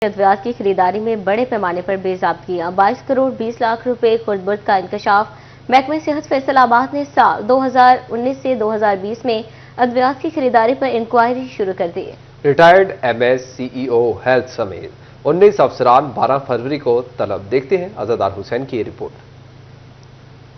ادویات کی خریداری میں بڑے پیمانے پر بے ضابطگیاں 22 کروڑ 20 لاکھ روپے خردبرد کا انکشاف محکمہ صحت فیصل آباد نے سال 2019 سے 2020 میں ادویات کی خریداری پر انکوائری شروع کر دی۔ ریٹائرڈ ایم ایس سی ای او ہیلتھ سمیت 19 افسران 12 فروری کو طلب۔ دیکھتے ہیں عزادار حسین کی یہ رپورٹ۔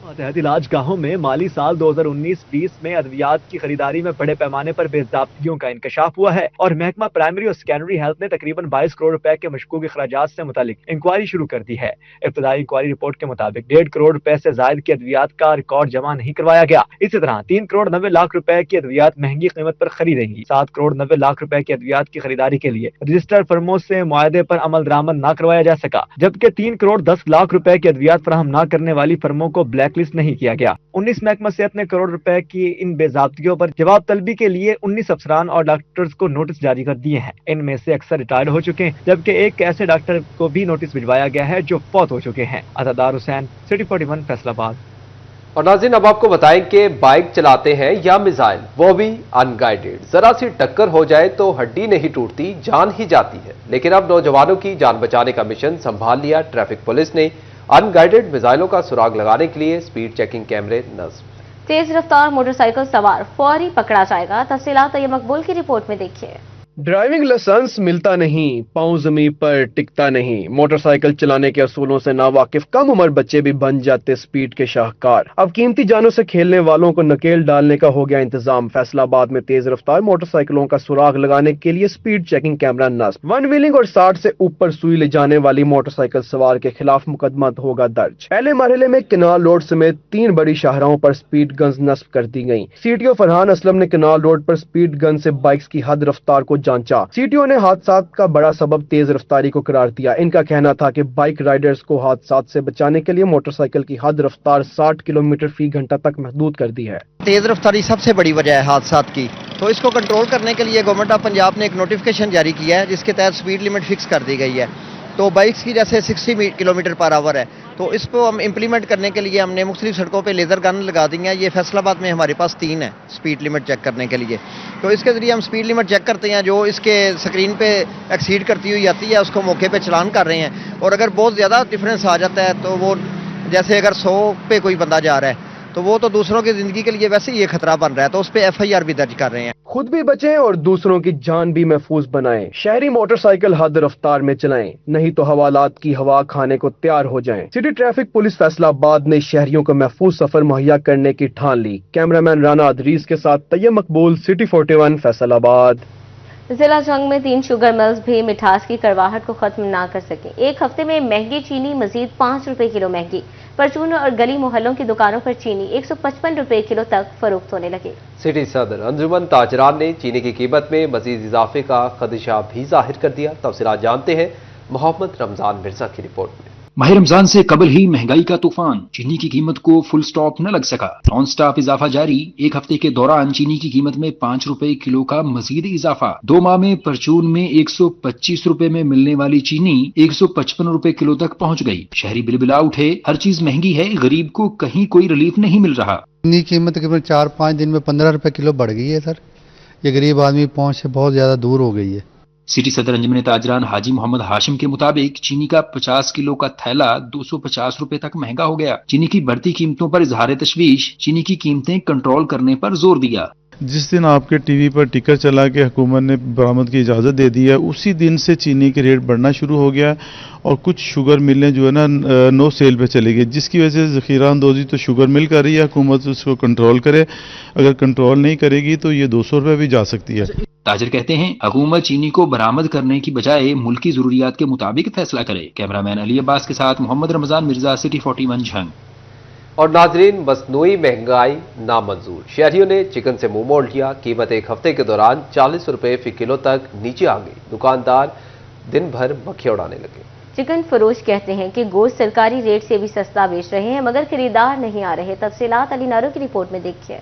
ماتحت علاج گاہوں میں مالی سال 2019-20 میں ادویات کی خریداری میں بڑے پیمانے پر بے ضابطگیوں کا انکشاف ہوا ہے اور محکمہ پرائمری اور سیکنڈری ہیلتھ نے تقریباً 22 کروڑ روپے کے مشکوک اخراجات سے متعلق انکوائری شروع کر دی ہے۔ ابتدائی انکوائری رپورٹ کے مطابق 1.5 کروڑ روپے سے زائد کی ادویات کا ریکارڈ جمع نہیں کروایا گیا۔ اسی طرح 3 کروڑ 90 لاکھ روپے کی ادویات مہنگی قیمت پر خریدیں گی۔ 7 کروڑ 90 لاکھ روپے کی ادویات کی خریداری کے لیے رجسٹرڈ فرموں سے معاہدے پر عمل درآمد نہ کروایا جا سکا، جبکہ 3 کروڑ 10 لاکھ روپے کی ادویات فراہم نہ کرنے والی فرموں کو بلیک لسٹ نہیں کیا گیا۔ 19 محکمہ صحت نے کروڑ روپے کی ان بے ضابطگیوں پر جواب طلبی کے لیے 19 افسران اور ڈاکٹرز کو نوٹس جاری کر دیے ہیں۔ ان میں سے اکثر ریٹائرڈ ہو چکے ہیں، جبکہ ایک ایسے ڈاکٹر کو بھی نوٹس بھجوایا گیا ہے جو فوت ہو چکے ہیں۔ عزادار حسین، سٹی 41 فیصل آباد۔ اور ناظرین، اب آپ کو بتائیں کہ بائک چلاتے ہیں یا میزائل، وہ بھی ان گائیڈڈ، ذرا سی ٹکر ہو جائے تو ہڈی نہیں ٹوٹتی، جان ہی جاتی ہے۔ لیکن اب نوجوانوں کی جان بچانے کا مشن سنبھال لیا ٹریفک پولیس نے۔ ان گائیڈڈ میزائلوں کا سراغ لگانے کے لیے سپیڈ چیکنگ کیمرے نصب۔ تیز رفتار موٹر سائیکل سوار فوری پکڑا جائے گا۔ تفصیلات طیب مقبول کی رپورٹ میں دیکھیے۔ ڈرائیونگ لائسنس ملتا نہیں، پاؤں زمین پر ٹکتا نہیں، موٹر سائیکل چلانے کے اصولوں سے ناواقف کم عمر بچے بھی بن جاتے سپیڈ کے شاہکار۔ اب قیمتی جانوں سے کھیلنے والوں کو نکیل ڈالنے کا ہو گیا انتظام۔ فیصل آباد میں تیز رفتار موٹر سائیکلوں کا سراغ لگانے کے لیے سپیڈ چیکنگ کیمرہ نصب۔ ون ویلنگ اور 60 سے اوپر سوئی لے جانے والی موٹر سائیکل سوار کے خلاف مقدمہ ہوگا درج۔ پہلے مرحلے میں کنال روڈ سمیت 3 بڑی شاہراہوں پر سپیڈ گنز نصب کر دی گئیں۔ C T O Farhan Aslam نے کنال روڈ پر سپیڈ گن سے بائکس کی حد رفتار کو جانچا۔ سی ٹی او نے حادثات کا بڑا سبب تیز رفتاری کو قرار دیا۔ ان کا کہنا تھا کہ بائک رائیڈرز کو حادثات سے بچانے کے لیے موٹر سائیکل کی حد رفتار 60 کلومیٹر فی گھنٹہ تک محدود کر دی ہے۔ تیز رفتاری سب سے بڑی وجہ ہے حادثات کی، تو اس کو کنٹرول کرنے کے لیے گورنمنٹ آف پنجاب نے ایک نوٹیفکیشن جاری کیا ہے جس کے تحت سپیڈ لمٹ فکس کر دی گئی ہے۔ تو بائکس کی جیسے 60 کلومیٹر پر آور ہے، تو اس کو ہم امپلیمنٹ کرنے کے لیے ہم نے مختلف سڑکوں پہ لیزر گن لگا دی ہیں۔ یہ فیصل آباد میں ہمارے پاس 3 ہے سپیڈ لمٹ چیک کرنے کے لیے۔ تو اس کے ذریعے ہم سپیڈ لمٹ چیک کرتے ہیں، جو اس کے سکرین پہ ایکسیڈ کرتی ہوئی آتی ہے اس کو موقع پہ چلان کر رہے ہیں، اور اگر بہت زیادہ ڈفرینس آ جاتا ہے تو وہ جیسے اگر 100 پہ کوئی بندہ جا رہا ہے تو وہ تو دوسروں کی زندگی کے لیے ویسے ہی یہ خطرہ بن رہا ہے، تو اس پہ FIR بھی درج کر رہے ہیں۔ خود بھی بچیں اور دوسروں کی جان بھی محفوظ بنائیں۔ شہری موٹر سائیکل حد رفتار میں چلائیں، نہیں تو حوالات کی ہوا کھانے کو تیار ہو جائیں۔ سٹی ٹریفک پولیس فیصل آباد نے شہریوں کو محفوظ سفر مہیا کرنے کی ٹھان لی۔ کیمرامین رانا ادریس کے ساتھ طیب مقبول، سٹی 41 فیصل آباد۔ ضلع جنگ میں 3 شوگر ملز بھی مٹھاس کی کڑواہٹ کو ختم نہ کر سکیں۔ ایک ہفتے میں مہنگی چینی مزید 5 روپے کلو مہنگی۔ پرچون اور گلی محلوں کی دکانوں پر چینی 155 روپے کلو تک فروخت ہونے لگی۔ سٹی صدر انجمن تاجران نے چینی کی قیمت میں مزید اضافے کا خدشہ بھی ظاہر کر دیا۔ تفصیلات جانتے ہیں محمد رمضان مرزا کی رپورٹ میں۔ ماہ رمضان سے قبل ہی مہنگائی کا طوفان، چینی کی قیمت کو فل سٹاپ نہ لگ سکا، نان سٹاپ اضافہ جاری۔ ایک ہفتے کے دوران چینی کی قیمت میں 5 روپے کلو کا مزید اضافہ۔ 2 ماہ میں پرچون میں 125 روپے میں ملنے والی چینی 155 روپے کلو تک پہنچ گئی۔ شہری بلبلا اٹھے، ہر چیز مہنگی ہے، غریب کو کہیں کوئی ریلیف نہیں مل رہا۔ چینی کی قیمت تقریباً 4-5 دن میں 15 روپے کلو بڑھ گئی ہے سر۔ یہ غریب آدمی پہنچ سے بہت زیادہ دور ہو گئی ہے۔ سٹی صدر انجمن تاجران حاجی محمد ہاشم کے مطابق چینی کا 50 کلو کا تھیلا 250 روپے تک مہنگا ہو گیا۔ چینی کی بڑھتی قیمتوں پر اظہار تشویش، چینی کی قیمتیں کنٹرول کرنے پر زور دیا۔ جس دن آپ کے ٹی وی پر ٹکر چلا کہ حکومت نے برآمد کی اجازت دے دی ہے، اسی دن سے چینی کے ریٹ بڑھنا شروع ہو گیا اور کچھ شوگر ملیں جو ہے نا نو سیل پہ چلے گئی، جس کی وجہ سے ذخیرہ اندوزی تو شوگر مل کر رہی ہے۔ حکومت اس کو کنٹرول کرے، اگر کنٹرول نہیں کرے گی تو یہ 200 روپے بھی جا سکتی ہے۔ تاجر کہتے ہیں حکومت چینی کو برآمد کرنے کی بجائے ملکی ضروریات کے مطابق فیصلہ کرے۔ کیمرامین علی عباس کے ساتھ محمد رمضان مرزا، سٹی 41 جھنگ۔ اور ناظرین، مصنوعی مہنگائی نامنظور، شہریوں نے چکن سے منہ موڑ لیا۔ قیمت ایک ہفتے کے دوران 40 روپے فی کلو تک نیچے آ گئی۔ دکاندار دن بھر مکھیاں اڑانے لگے۔ چکن فروش کہتے ہیں کہ گوشت سرکاری ریٹ سے بھی سستا بیچ رہے ہیں، مگر خریدار نہیں آ رہے۔ تفصیلات علی نارو کی رپورٹ میں دیکھیے۔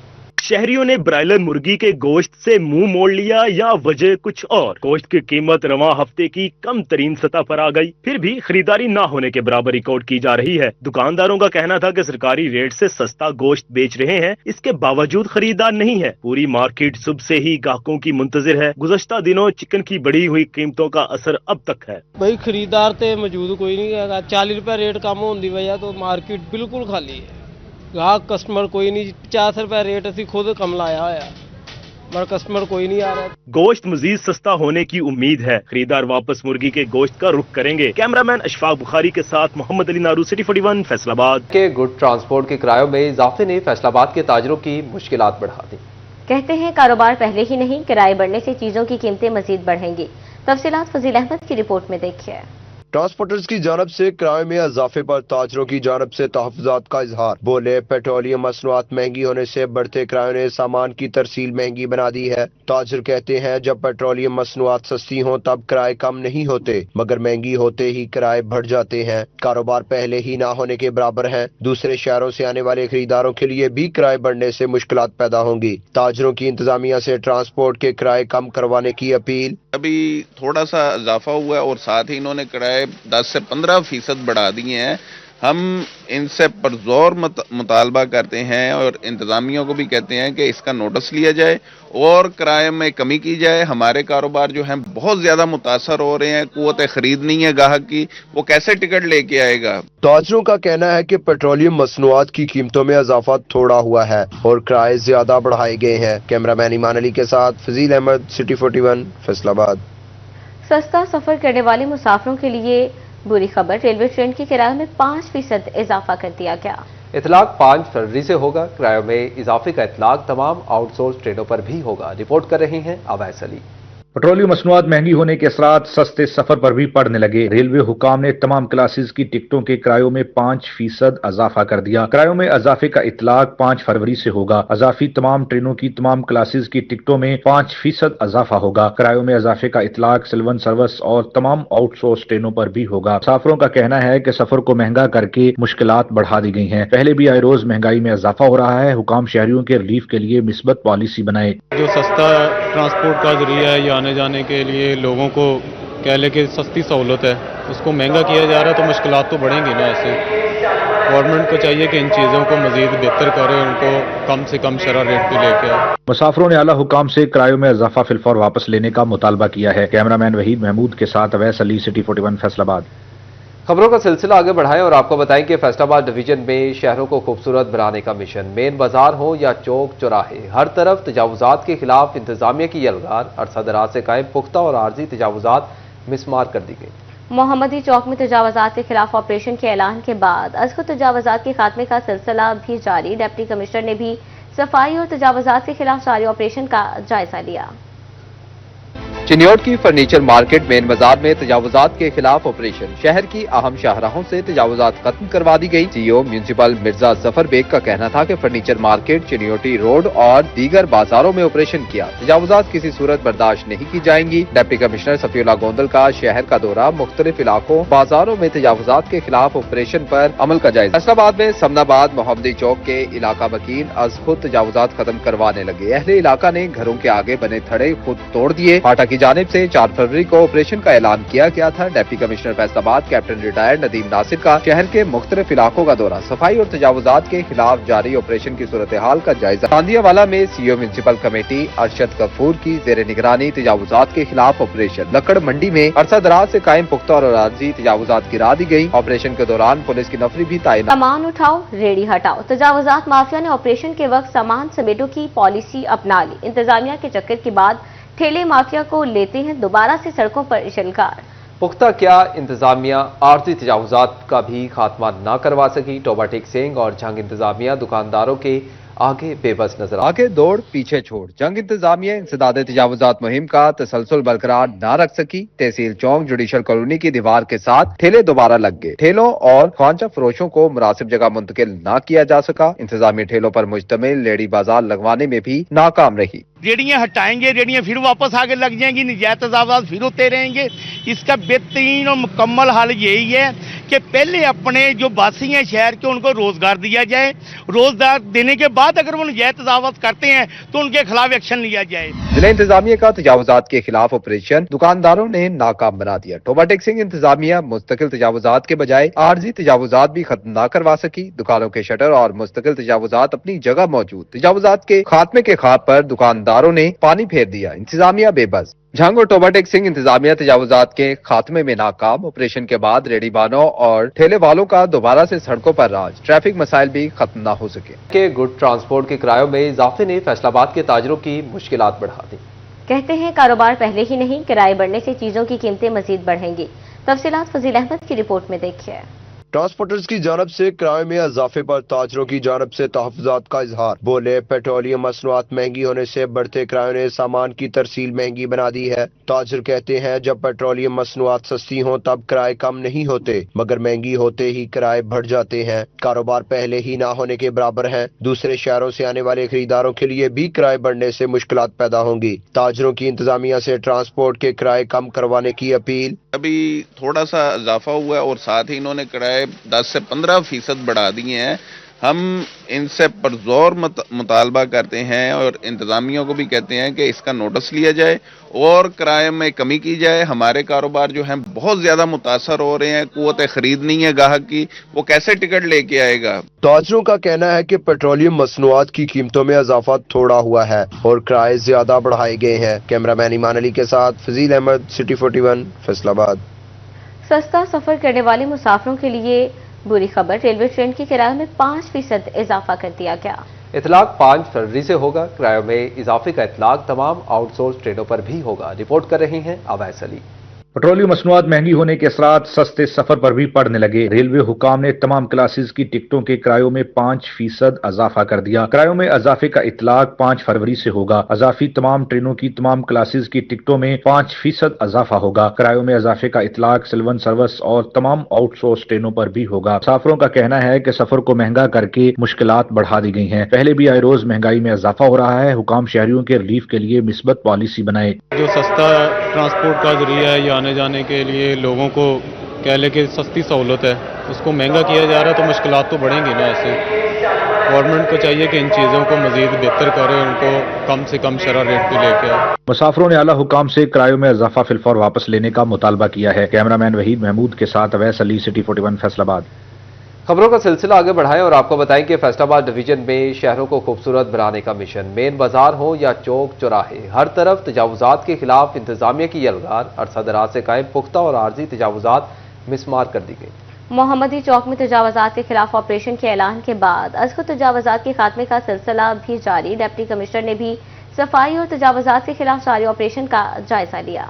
शहरियों ने ब्रायलर मुर्गी के गोश्त से मुंह मोड़ लिया या वजह कुछ और। गोश्त की कीमत रवां हफ्ते की कम तरीन सतह पर आ गई, फिर भी खरीदारी ना होने के बराबर रिकॉर्ड की जा रही है। दुकानदारों का कहना था कि सरकारी रेट से सस्ता गोश्त बेच रहे हैं, इसके बावजूद खरीदार नहीं है। पूरी मार्केट सुबह से ही ग्राहकों की मुंतजिर है। गुज़श्ता दिनों चिकन की बढ़ी हुई कीमतों का असर अब तक है। भाई खरीदार तो मौजूद कोई नहीं है। 40 रुपए रेट कम होने की वजह तो मार्केट बिल्कुल खाली है। ग्राहक कस्टमर कोई नहीं। 50 रुपए रेट असी खुद कम लाया होया, मगर कस्टमर कोई नहीं आ रहा। गोश्त मजीद सस्ता होने की उम्मीद है। खरीदार वापस मुर्गी के गोश्त का रुख करेंगे। कैमरामैन अशफाक बुखारी के साथ मोहम्मद अली नारू, सिटी 41, फैसलाबाद। के गुड ट्रांसपोर्ट के किरायों में इजाफे ने फैसलाबाद के ताजरों की मुश्किलात बढ़ा दी। कहते हैं कारोबार पहले ही नहीं, किराए बढ़ने से चीजों की कीमतें मजीद बढ़ेंगी। तफसीलात फजील अहमद की रिपोर्ट में देखिए। ट्रांसपोर्टर्स की जानब से किराए में इजाफे पर ताजरों की जानब से तहफ़्फ़ुज़ात का इजहार। बोले, पेट्रोलियम मसनूआत महंगी होने से बढ़ते किरायों ने सामान की तरसील महंगी बना दी है। ताजर कहते हैं जब पेट्रोलियम मसनूआत सस्ती हों तब किराए कम नहीं होते, मगर महंगी होते ही किराए बढ़ जाते हैं। कारोबार पहले ही ना होने के बराबर है। दूसरे शहरों से आने वाले खरीदारों के लिए भी किराए बढ़ने से मुश्किलात पैदा होंगी। ताजरों की इंतजामिया से ट्रांसपोर्ट के किराए कम करवाने की अपील। अभी थोड़ा सा इजाफा हुआ है और साथ ही इन्होंने किराए 10 से 15% बढ़ा दिए हैं। हम इनसे परजोर मुतालबा करते हैं और इंतजामिया को भी कहते हैं कि इसका नोटिस लिया जाए और किराए में कमी की जाए। हमारे कारोबार जो हैं बहुत ज्यादा मुतासर हो रहे हैं। कुव्वत खरीद नहीं है ग्राहक की, वो कैसे टिकट लेके आएगा। ताजरों का कहना है कि पेट्रोलियम मसनूआत की कीमतों में इजाफा थोड़ा हुआ है और किराए ज्यादा बढ़ाए गए हैं। कैमरामैन ईमान अली के साथ फजील अहमद, सिटी 41, फैसलाबाद। सस्ता सफर करने वाले मुसाफिरों के लिए बुरी खबर, रेलवे ट्रेन की किराए में 5% इजाफा कर दिया गया। इतलाक 5 फरवरी से होगा। किरायों में इजाफे का इतलाक तमाम आउटसोर्स ट्रेनों पर भी होगा। रिपोर्ट कर रही हैं अवैस अली। पेट्रोलियम मसनूआत महंगी होने के असरात सस्ते सफर पर भी पड़ने लगे। रेलवे हुकाम ने तमाम क्लासेस की टिकटों के किरायों में 5% इजाफा कर दिया। किरायों में इजाफे का इतलाक 5 फरवरी से होगा। इजाफी तमाम ट्रेनों की तमाम क्लासेस की टिकटों में 5% इजाफा होगा। किरायों में इजाफे का इतलाक सिल्वन सर्विस और तमाम आउटसोर्स ट्रेनों पर भी होगा। मुसाफिरों का कहना है कि सफर को महंगा करके मुश्किलात बढ़ा दी गई हैं। पहले भी आए रोज महंगाई में इजाफा हो रहा है। हुकाम शहरियों के रिलीफ के लिए मिस्बत पॉलिसी बनाए। जो सस्ता ट्रांसपोर्ट का जरिया है या आने जाने के लिए लोगों को कह ले कि सस्ती सहूलत है, उसको महंगा किया जा रहा है तो मुश्किलात तो बढ़ेंगी ना। ऐसे गवर्नमेंट को चाहिए कि इन चीज़ों को मजीद बेहतर करे, उनको कम से कम शरह रेट पे लेके आए। मुसाफिरों ने आला हुकाम से किरायों में इजाफा फिलफौर वापस लेने का मुतालबा किया है। कैमरामैन वहीद महमूद के साथ अवैस अली, सिटी 41, फैसलाबाद। खबरों का सिलसिला आगे बढ़ाएं और आपको बताएं कि फैसलाबाद डिवीजन में शहरों को खूबसूरत बनाने का मिशन। मेन बाजार हो या चौक चौराहे, हर तरफ तजावुजात के खिलाफ इंतजामिया की यलगार। अरसा दराज से कायम पुख्ता और आर्जी तजावुजात मिसमार कर दी गई। मोहम्मदी चौक में तजावुजात के खिलाफ ऑपरेशन के ऐलान के बाद अजखुद तजावुजात के खात्मे का सिलसिला भी जारी। डिप्टी कमिश्नर ने भी सफाई और तजावुजात के खिलाफ जारी ऑपरेशन का जायजा लिया। चिन्योट की फर्नीचर मार्केट मेन बाजार में तजावुजात के खिलाफ ऑपरेशन। शहर की अहम शाहराहों से तजावुजात खत्म करवा दी गई। सीईओ म्यूनिसिपल मिर्जा जफर बेग का कहना था कि फर्नीचर मार्केट, चिन्योटी रोड और दीगर बाजारों में ऑपरेशन किया। तजावुजात किसी सूरत बर्दाश्त नहीं की जाएंगी। डिप्टी कमिश्नर सफीउल्लाह गोंदल का शहर का दौरा, मुख्तलिफ इलाकों बाजारों में तजावुजात के खिलाफ ऑपरेशन पर अमल का जायजा। फैसलाबाद में समनाबाद मोहम्मदी चौक के इलाका वकील अज खुद तजावुजात खत्म करवाने लगे। अहले इलाका ने घरों के आगे बने थड़े खुद तोड़ दिए। फाटा की जानिब से 4 फरवरी को ऑपरेशन का ऐलान किया गया था। Deputy commissioner Faisalabad captain retired Nadeem Nasir का शहर के मुख्तलिफ इलाकों का दौरा, सफाई और तजावुजात के खिलाफ जारी ऑपरेशन की सूरत हाल का जायजा। चांदियावाला में CEO municipal committee Arshad Ghafoor की जेर निगरानी तजावुजात के खिलाफ ऑपरेशन। लकड़ मंडी में अरसा दराज से कायम पुख्ता और आर्जी तजावुजात गिरा दी गई। ऑपरेशन के दौरान पुलिस की नफरी भी तैनात। सामान उठाओ, रेडी हटाओ। तजावुजात माफिया ने ऑपरेशन के वक्त सामान समेटों की पॉलिसी अपना ली। इंतजामिया के चक्कर के बाद ठेले माफिया को लेते हैं दोबारा से सड़कों पर इशलकार। पुख्ता क्या इंतजामिया आर्जी तजावुजात का भी खात्मा ना करवा सकी। टोबा टेक सिंह और जंग इंतजामिया दुकानदारों के आगे बेबस नजर, आगे दौड़ पीछे छोड़। जंग इंतजामिया इंसदाद तजावुजात मुहिम का तसलसल बरकरार ना रख सकी। तहसील चौक जुडिशल कॉलोनी की दीवार के साथ ठेले दोबारा लग गए। ठेलों और ख्वांचा फरोशों को मुनासिब जगह मुंतकिल ना किया जा सका। इंतजामी ठेलों पर मुश्तमिल लेडी बाजार लगवाने में भी नाकाम रही। रेडियां हटाएंगे, रेडियां फिर वापस आगे लग जाएंगी, निजायज तजावुजात फिर होते रहेंगे। इसका बेहतरीन और मुकम्मल हल यही है कि पहले अपने जो वासी हैं शहर के उनको रोजगार दिया जाए, रोजगार देने के बाद अगर वो नजायज तजावुज़ करते हैं तो उनके खिलाफ एक्शन लिया जाए। जिला इंतजामिया का तजावुजात के खिलाफ ऑपरेशन दुकानदारों ने नाकाम बना दिया। टोबा टैक्सिंग इंतजामिया मुस्तकिल तजावुजात के बजाय आर्जी तजावुजात भी खत्म न करवा सकी। दुकानों के शटर और मुस्तकिल तजावुजात अपनी जगह मौजूद, तजावुजात के खात्मे के ख्वाब पर दुकानदारों ने पानी फेर दिया। इंतजामिया बेबस। झंग और टोबा टैक्सिंग इंतजामिया तजावुजात के खात्मे में नाकाम। ऑपरेशन के बाद रेडीबानों और ठेले वालों का दोबारा से सड़कों पर राज, ट्रैफिक मसाइल भी खत्म न हो सके। के गुड ट्रांसपोर्ट के किरायों में इजाफे ने फैसलाबाद के ताजरों की मुश्किलात बढ़ा दी। कहते हैं कारोबार पहले ही नहीं, किराए बढ़ने से चीजों की कीमतें मजीद बढ़ेंगी। तफसीलात फजील अहमद की रिपोर्ट में देखिए। ट्रांसपोर्टर्स की जानब से किराए में इजाफे पर ताजरों की जानब से तहफ़्फ़ुज़ात का इजहार। बोले, पेट्रोलियम मसनूआत महंगी होने से बढ़ते किरायों ने सामान की तरसील महंगी बना दी है। ताजर कहते हैं जब पेट्रोलियम मसनूआत सस्ती हों तब किराए कम नहीं होते, मगर महंगी होते ही किराए बढ़ जाते हैं। कारोबार पहले ही ना होने के बराबर है। दूसरे शहरों से आने वाले खरीदारों के लिए भी किराए बढ़ने से मुश्किलात पैदा होंगी। ताजरों की इंतजामिया से ट्रांसपोर्ट के किराए कम करवाने की अपील। अभी थोड़ा सा इजाफा हुआ है और साथ ही इन्होंने किराए 10 से 15% बढ़ा दिए हैं। हम इनसे पुरज़ोर मुतालबा करते हैं और इंतज़ामिया को भी कहते हैं कि इसका नोटिस लिया जाए और किराए में कमी की जाए। हमारे कारोबार जो हैं बहुत ज़्यादा मुतासर हो रहे हैं। क़ुव्वत ख़रीद नहीं है ग्राहक की, वो कैसे टिकट लेके आएगा। ताजरों का कहना है कि पेट्रोलियम मसनूआत की कीमतों में इजाफा थोड़ा हुआ है और किराए ज्यादा बढ़ाए गए हैं। कैमरामैन ईमान अली के साथ फजील अहमद, सिटी 41, फैसलाबाद। सस्ता सफर करने वाले मुसाफिरों के लिए बुरी खबर, रेलवे ट्रेन की किराए में 5% इजाफा कर दिया गया। इतलाक 5 फरवरी से होगा। किरायों में इजाफे का इतलाक तमाम आउटसोर्स ट्रेनों पर भी होगा। रिपोर्ट कर रही हैं अवैस अली। पेट्रोलियम मसनूआत महंगी होने के असरात सस्ते सफर पर भी पड़ने लगे। रेलवे हुकाम ने तमाम क्लासेस की टिकटों के किरायों में 5% इजाफा कर दिया। किरायों में इजाफे का इतलाक 5 फरवरी से होगा। इजाफी तमाम ट्रेनों की तमाम क्लासेस की टिकटों में 5% इजाफा होगा। किरायों में इजाफे का इतलाक सिल्वन सर्विस और तमाम आउटसोर्स ट्रेनों पर भी होगा। मुसाफिरों का कहना है कि सफर को महंगा करके मुश्किलात बढ़ा दी गई हैं। पहले भी आए रोज महंगाई में इजाफा हो रहा है। हुकाम शहरियों के रिलीफ के लिए मिस्बत पॉलिसी बनाए। जो सस्ता ट्रांसपोर्ट का जरिया है आने जाने के लिए लोगों को कह ले कि सस्ती सहूलत है, उसको महंगा किया जा रहा है तो मुश्किलात तो बढ़ेंगी ना। ऐसे गवर्नमेंट को चाहिए कि इन चीज़ों को मजीद बेहतर करे, उनको कम से कम शरह रेट पे लेके आए। मुसाफिरों ने आला हुकाम से किरायों में इजाफा फिलफौर वापस लेने का मुतालबा किया है। कैमरामैन वहीद महमूद के साथ अवैस अली, सिटी 41, फैसलाबाद। खबरों का सिलसिला आगे बढ़ाएं और आपको बताएं कि फैसलाबाद डिवीजन में शहरों को खूबसूरत बनाने का मिशन। मेन बाजार हो या चौक चौराहे, हर तरफ तजावुजात के खिलाफ इंतजामिया की यलगार। अरसा दराज से कायम पुख्ता और आर्जी तजावुजात मिसमार कर दी गई। मोहम्मदी चौक में तजावुजात के खिलाफ ऑपरेशन के ऐलान के बाद अजखुद तजावुजात के खात्मे का सिलसिला भी जारी। डिप्टी कमिश्नर ने भी सफाई और तजावुजात के खिलाफ जारी ऑपरेशन का जायजा लिया।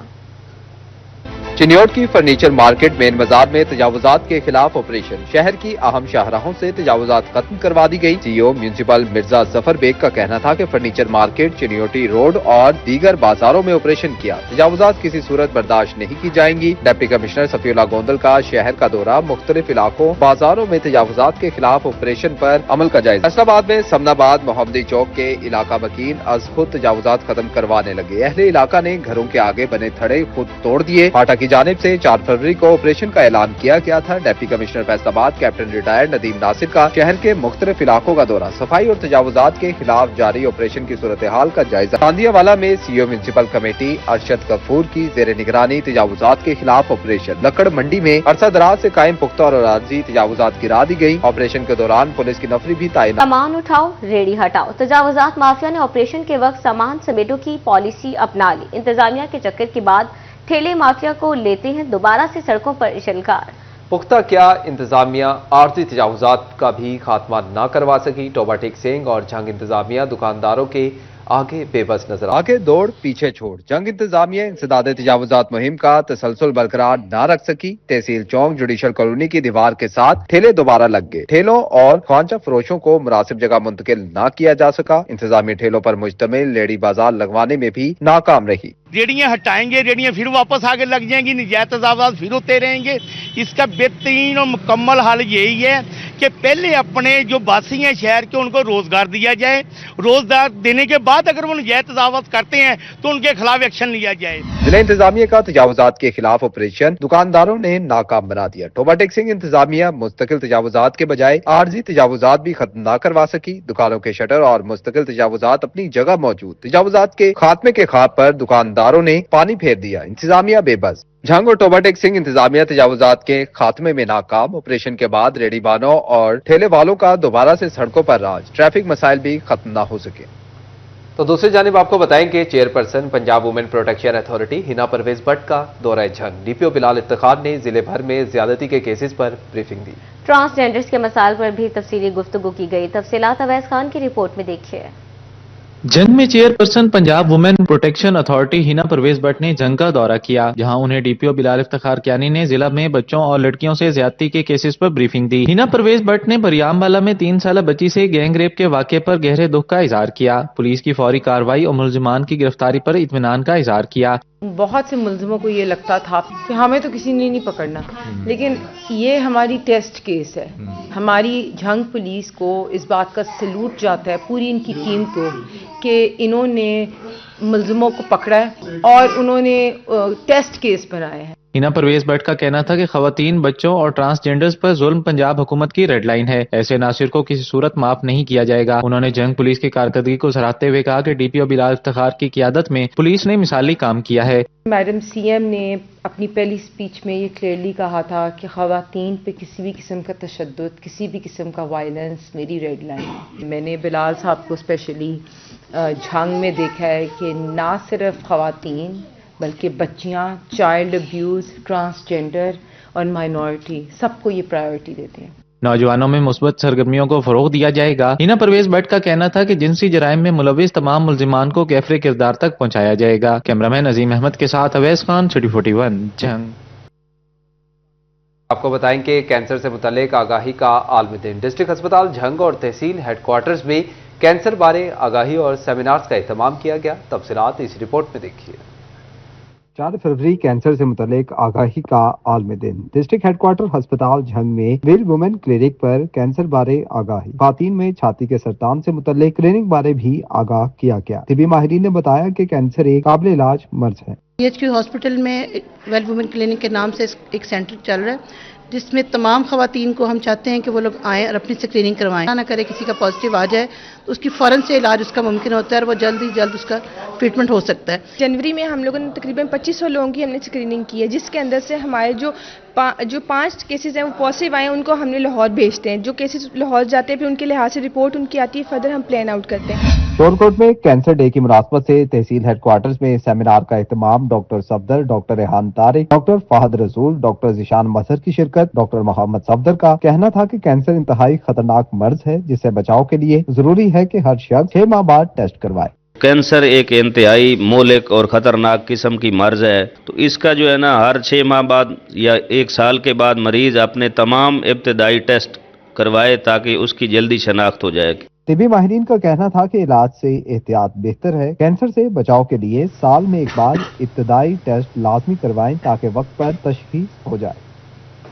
चिन्योट की फर्नीचर मार्केट मेन बाजार में तजावुजात के खिलाफ ऑपरेशन। शहर की अहम शाहराहों से तजावुजात खत्म करवा दी गई। सीईओ म्यूनिसिपल मिर्जा जफर बेग का कहना था कि फर्नीचर मार्केट, चिन्योटी रोड और दीगर बाजारों में ऑपरेशन किया। तजावुजात किसी सूरत बर्दाश्त नहीं की जाएंगी। डिप्टी कमिश्नर सफीउल्लाह गोंदल का शहर का दौरा, मुख्तलिफ इलाकों बाजारों में तजावुजात के खिलाफ ऑपरेशन पर अमल का जायजा। फैसलाबाद में समनाबाद मोहम्मदी चौक के इलाका मकीन अज खुद तजावुजात खत्म करवाने लगे। अहले इलाका ने घरों के आगे बने थड़े खुद तोड़ दिए। फाटा की जानिब से 4 फरवरी को ऑपरेशन का ऐलान किया गया था। Deputy commissioner Faisalabad captain retired Nadeem Nasir का शहर के मुख्तलिफ इलाकों का दौरा, सफाई और तजावुजात के खिलाफ जारी ऑपरेशन की सूरत हाल का जायजा। चांदियावाला में CEO municipal committee Arshad Ghafoor की जेर निगरानी तजावुजात के खिलाफ ऑपरेशन। लकड़ मंडी में अरसा दराज से कायम पुख्ता और आर्जी तजावुजात गिरा दी गई। ऑपरेशन के दौरान पुलिस की नफरी भी तैनात। सामान उठाओ, रेडी हटाओ। तजावुजात माफिया ने ऑपरेशन के वक्त सामान समेटो की पॉलिसी अपना ली। इंतजामिया के चक्कर के बाद ठेले माफिया को लेते हैं दोबारा से सड़कों पर इशलकार। पुख्ता क्या इंतजामिया आर्जी तजावुजात का भी खात्मा न करवा सकी। टोबा टैक्सिंग और झंग इंतजामिया दुकानदारों के आगे बेबस नजर, आगे दौड़ पीछे छोड़। जंग इंतजामिया इंसदाद तजावुजात मुहिम का तसलसल बरकरार न रख सकी। तहसील चौक जुडिशल कॉलोनी की दीवार के साथ ठेले दोबारा लग गए। ठेलों और ख्वांचा फरोशों को मुनासिब जगह मुंतकिल न किया जा सका। इंतजामी ठेलों पर मुश्तमिल लेडी बाजार लगवाने में भी नाकाम रही। रेडियां हटाएंगे, रेडियां फिर वापस आगे लग जाएंगी, नजायज तजावुजात फिर होते रहेंगे। इसका बेहतरीन और मुकम्मल हल यही है कि पहले अपने जो वासी हैं शहर के उनको रोजगार दिया जाए, रोजगार देने के बाद अगर वो नजायज तजावुज़ करते हैं तो उनके खिलाफ एक्शन लिया जाए। जिला इंतजामिया का तजावुजात के खिलाफ ऑपरेशन दुकानदारों ने नाकाम बना दिया। टोबा टैक्सिंग इंतजामिया मुस्तकिल तजावुजात के बजाय आर्जी तजावुजात भी खत्म न करवा सकी। दुकानों के शटर और मुस्तकिल तजावुजात अपनी जगह मौजूद, तजावुजात के खात्मे के ख्वाब पर दुकानदारों ने पानी फेर दिया। इंतजामिया बेबस। झंग और टोबा टैक्सिंग इंतजामिया तजावुजात के खात्मे में नाकाम। ऑपरेशन के बाद रेहड़ीबानों और ठेले वालों का दोबारा से सड़कों पर राज, ट्रैफिक मसाइल भी खत्म न हो सके। तो दूसरी जानिब आपको बताएं कि chairperson Punjab women protection authority Hina Parvez Bhatt का दौरा झंग। डीपीओ बिलाल इफ्तिखार ने जिले भर में ज्यादती के केसेस पर ब्रीफिंग दी। ट्रांसजेंडर्स के मसाइल पर भी तफसीली गुफ्तगू की गई। तफसीलात अवैस खान की रिपोर्ट में देखिए। जंग में chairperson Punjab women protection authority Hina Parvez Bhatt ने जंग का दौरा किया, जहां उन्हें डीपीओ बिलाल इफ्तिखार कियानी ने जिला में बच्चों और लड़कियों से ज्यादती के केसेस पर ब्रीफिंग दी। हिना परवेज भट्ट ने बरियामवाला में 3 साल बच्ची से गैंग रेप के वाक़े पर गहरे दुख का इजहार किया। पुलिस की फौरी कार्रवाई और मुलजिमान की गिरफ्तारी पर इत्मीनान का इजहार किया। बहुत से मुलजिमों को ये लगता था कि हमें तो किसी ने नहीं पकड़ना, लेकिन ये हमारी टेस्ट केस है। हमारी झंग पुलिस को इस बात का सैल्यूट जाता है, पूरी इनकी टीम को, कि इन्होंने मुलजिमों को पकड़ा है और उन्होंने टेस्ट केस बनाए हैं। हिना परवेज भट्ट का कहना था कि खवातीन, बच्चों और ट्रांसजेंडर्स पर जुल्म पंजाब हुकूमत की रेड लाइन है। ऐसे नासिर को किसी सूरत माफ नहीं किया जाएगा। उन्होंने जंग पुलिस की कारकर्दगी को सराहते हुए कहा कि डीपीओ बिलाल इफ्तिखार की क़ियादत में पुलिस ने मिसाली काम किया है। मैडम सीएम ने अपनी पहली स्पीच में ये क्लियरली कहा था कि खवातीन पे किसी भी किस्म का तशद्दुद, किसी भी किस्म का वायलेंस मेरी रेड लाइन है। मैंने बिलाल साहब को स्पेशली झंग में देखा है कि ना सिर्फ खवातीन बल्कि बच्चियां, चाइल्ड अब्यूज़, ट्रांसजेंडर और माइनॉरिटी सबको ये प्रायोरिटी देते हैं। नौजवानों में मुस्बत सरगर्मियों को फरोग दिया जाएगा। हिना परवेज भट्ट का कहना था कि जिनसी जराइम में मुलविस तमाम मुलजिमान को कैफरे किरदार तक पहुंचाया जाएगा। कैमरामैन अजीम अहमद के साथ अवैस खान, सिटी 41 जंग। आपको बताएं कि कैंसर से मुतल्लिक आगाही का आलमी दिन। डिस्ट्रिक्ट अस्पताल झंग और तहसील हेडक्वार्टर्स में कैंसर बारे आगाही और सेमिनार्स का एहतमाम किया गया। तफसीलात इस रिपोर्ट में देखिए। 4 फरवरी कैंसर से मुतल्लिक आगाही का आलमी दिन। डिस्ट्रिक्ट हेडक्वार्टर अस्पताल झंग में विल वुमेन क्लिनिक पर कैंसर बारे आगाही, खातन में छाती के सरतान से मुतल्लिक स्क्रीनिंग बारे भी आगाह किया गया। तिबी माहिरीन ने बताया कि कैंसर एक काबिल इलाज मर्ज है। PHQ हॉस्पिटल में वेल वुमेन क्लिनिक के नाम से एक सेंटर चल रहा है, जिसमें तमाम खवातीन को हम चाहते हैं कि वो लोग आएँ और अपनी स्क्रीनिंग करवाएं। ना करे किसी का पॉजिटिव आ जाए तो उसकी फौरन से इलाज उसका मुमकिन होता है और वो जल्द ही जल्द उसका ट्रीटमेंट हो सकता है। जनवरी में हम लोगों ने तकरीबन 2500 लोगों की हमने स्क्रीनिंग की है, जिसके अंदर से हमारे जो 5 केसेस हैं वो पॉजिटिव आए हैं, उनको हमने लाहौर भेजते हैं। जो केसेस लाहौर जाते हैं फिर उनके लिहाज से रिपोर्ट उनकी आती है, फर्दर हम प्लान आउट करते हैं। शोरकोट में कैंसर डे की मुनासबत से तहसील हेडक्वार्टर्स में सेमिनार का एहतमाम doctor Safdar, doctor Rehan Tariq, doctor Fahad Rasool, doctor Zeeshan मजहर की शिरकत। डॉक्टर मोहम्मद सफदर का कहना था कि कैंसर इंतहाई खतरनाक मर्ज है, जिससे बचाव के लिए जरूरी है कि हर शख्स 6 माह बाद टेस्ट करवाए। कैंसर एक इंतहाई मोहलिक और खतरनाक किस्म की मर्ज है, तो इसका जो है ना हर 6 माह बाद या 1 साल के बाद मरीज अपने तमाम इब्तदाई टेस्ट करवाए ताकि उसकी जल्दी शनाख्त हो जाए। तिबी माहिरीन का कहना था कि इलाज से एहतियात बेहतर है। कैंसर से बचाव के लिए साल में 1 बार इब्तदाई टेस्ट लाजमी करवाएं ताकि वक्त पर तशखीस हो जाए।